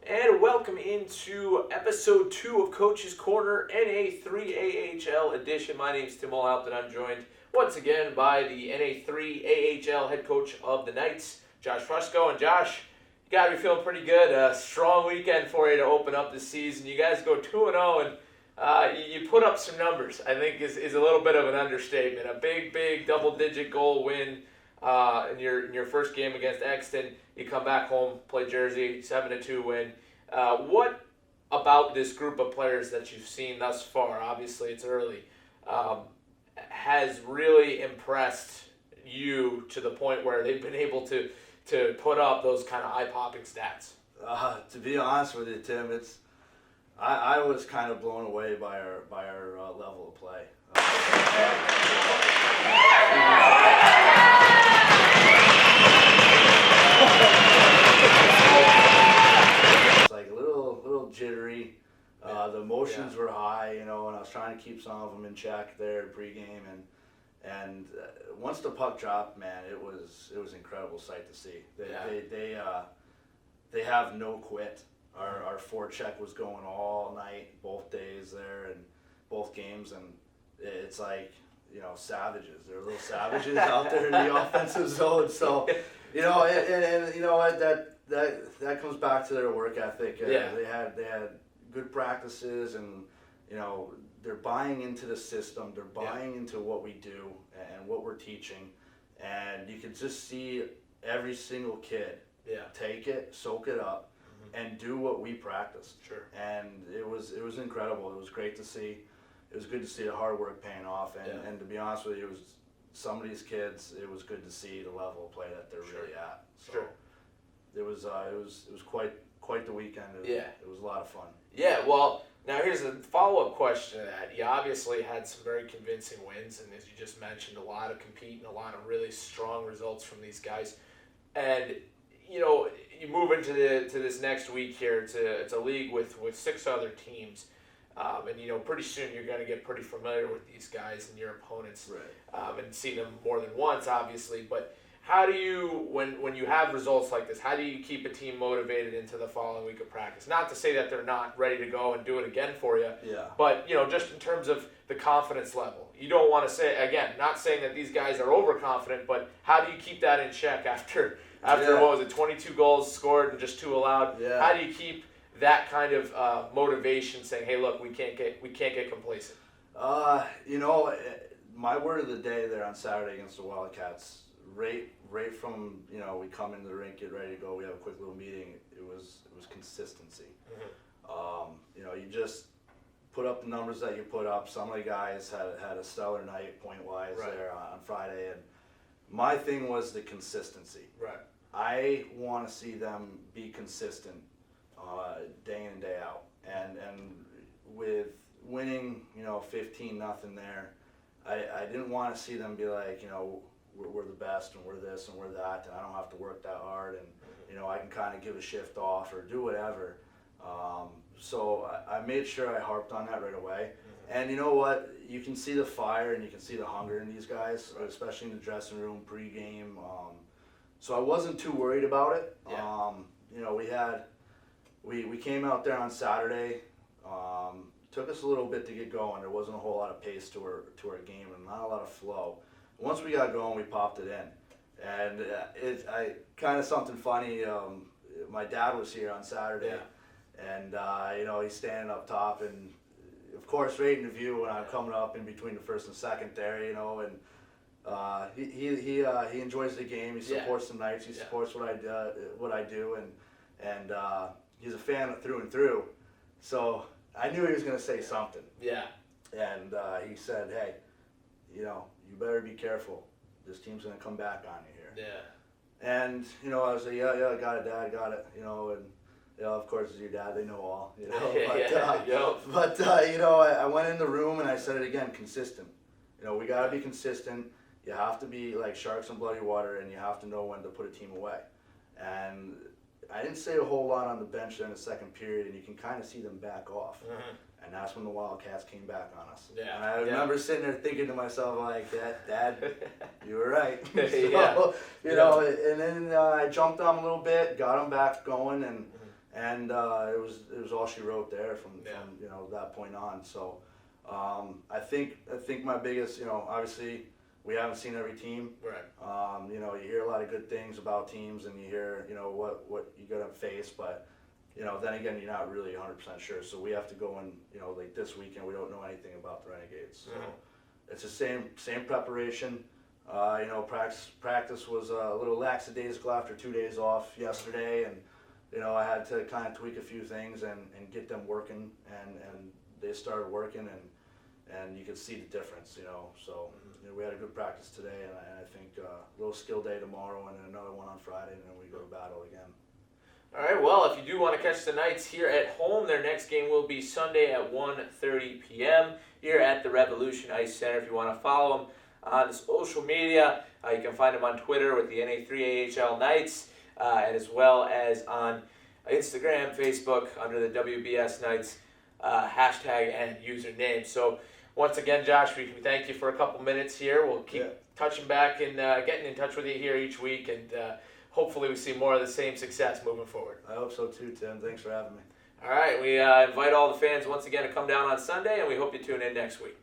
And welcome into episode 2 of Coach's Corner, NA3AHL edition. My name is Tim Mullhaupt, and I'm joined once again by the NA3AHL head coach of the Knights, Josh Fusco. And Josh, you got to be feeling pretty good. A strong weekend for you to open up the season. You guys go 2-0, and you put up some numbers, I think is a little bit of an understatement. A big double-digit goal win in your first game against Exton. You come back home, play Jersey, 7-2 win. What about this group of players that you've seen thus far, obviously it's early, has really impressed you to the point where they've been able to put up those kind of eye-popping stats? To be honest with you, Tim, I was kind of blown away by our level of play. It's like a little jittery. The emotions were high, and I was trying to keep some of them in check there pregame, and once the puck dropped, man, it was an incredible sight to see. They have no quit. Our forecheck was going all night, both days there, and both games, and it's like, savages. They're little savages out there in the offensive zone. So, and you know what, that comes back to their work ethic. They had good practices, and they're buying into the system. They're buying into what we do and what we're teaching, and you can just see every single kid take it, soak it up, and do what we practiced. Sure. And it was incredible. It was great to see. It was good to see the hard work paying off, and to be honest with you, it was some of these kids. It was good to see the level of play that they're really at. So it was quite the weekend. It was a lot of fun. Yeah. Well, now here's a follow-up question to that. You obviously had some very convincing wins, and as you just mentioned, a lot of competing, a lot of really strong results from these guys, and you move into this next week here. It's a league with 6 other teams. And pretty soon you're going to get pretty familiar with these guys and your opponents, and see them more than once, obviously. But how do you, when you have results like this, how do you keep a team motivated into the following week of practice? Not to say that they're not ready to go and do it again for you, but just in terms of the confidence level, you don't want to say, again, not saying that these guys are overconfident, but how do you keep that in check after what was it, 22 goals scored and just 2 allowed? How do you keep that kind of motivation, saying, "Hey, look, we can't get complacent"? My word of the day there on Saturday against the Wildcats, right from we come into the rink, get ready to go, we have a quick little meeting. It was consistency. You just put up the numbers that you put up. Some of the guys had a stellar night point wise there on Friday, and my thing was the consistency. I want to see them be consistent. Day in and day out, and with winning 15-0 there, I didn't want to see them be like we're the best and we're this and we're that, and I don't have to work that hard, and I can kind of give a shift off or do whatever. So I made sure I harped on that right away, and you know what, you can see the fire and you can see the hunger in these guys, especially in the dressing room pregame. So I wasn't too worried about it. We came out there on Saturday. Took us a little bit to get going. There wasn't a whole lot of pace to our game and not a lot of flow. Once we got going, we popped it in, and I kind of something funny. My dad was here on Saturday, and he's standing up top, and of course, right in the view when I'm coming up in between the first and second there, and he enjoys the game. He supports the Knights. He supports what I do, and he's a fan through and through, so I knew he was going to say something. And he said, "Hey, you better be careful. This team's going to come back on you here." And I was like, "Yeah, got it, Dad, got it." And of course, as your dad, they know all. But I went in the room and I said it again: consistent. We got to be consistent. You have to be like sharks in bloody water, and you have to know when to put a team away. And I didn't say a whole lot on the bench there in the second period, and you can kind of see them back off. And that's when the Wildcats came back on us. And I remember sitting there thinking to myself, like, Dad, you were right. So, and then I jumped on a little bit, got them back going, and and it was all she wrote there from that point on. So I think my biggest, obviously we haven't seen every team. Right. You hear a lot of good things about teams, and you hear what you're gonna face, but then again, you're not really 100% sure. So we have to go in, like this weekend, we don't know anything about the Renegades. So it's the same preparation. Practice was a little lackadaisical after 2 days off yesterday, and I had to kind of tweak a few things and get them working, and they started working, and you could see the difference. So we had a good practice today, and I think a little skill day tomorrow, and then another one on Friday, and then we go to battle again. All right, well, if you do want to catch the Knights here at home, their next game will be Sunday at 1:30 p.m. here at the Revolution Ice Center. If you want to follow them on social media, you can find them on Twitter with the NA3AHL Knights, and as well as on Instagram, Facebook, under the WBS Knights hashtag and username. So once again, Josh, we thank you for a couple minutes here. We'll keep touching back and getting in touch with you here each week, and hopefully we see more of the same success moving forward. I hope so too, Tim. Thanks for having me. All right, we invite all the fans once again to come down on Sunday, and we hope you tune in next week.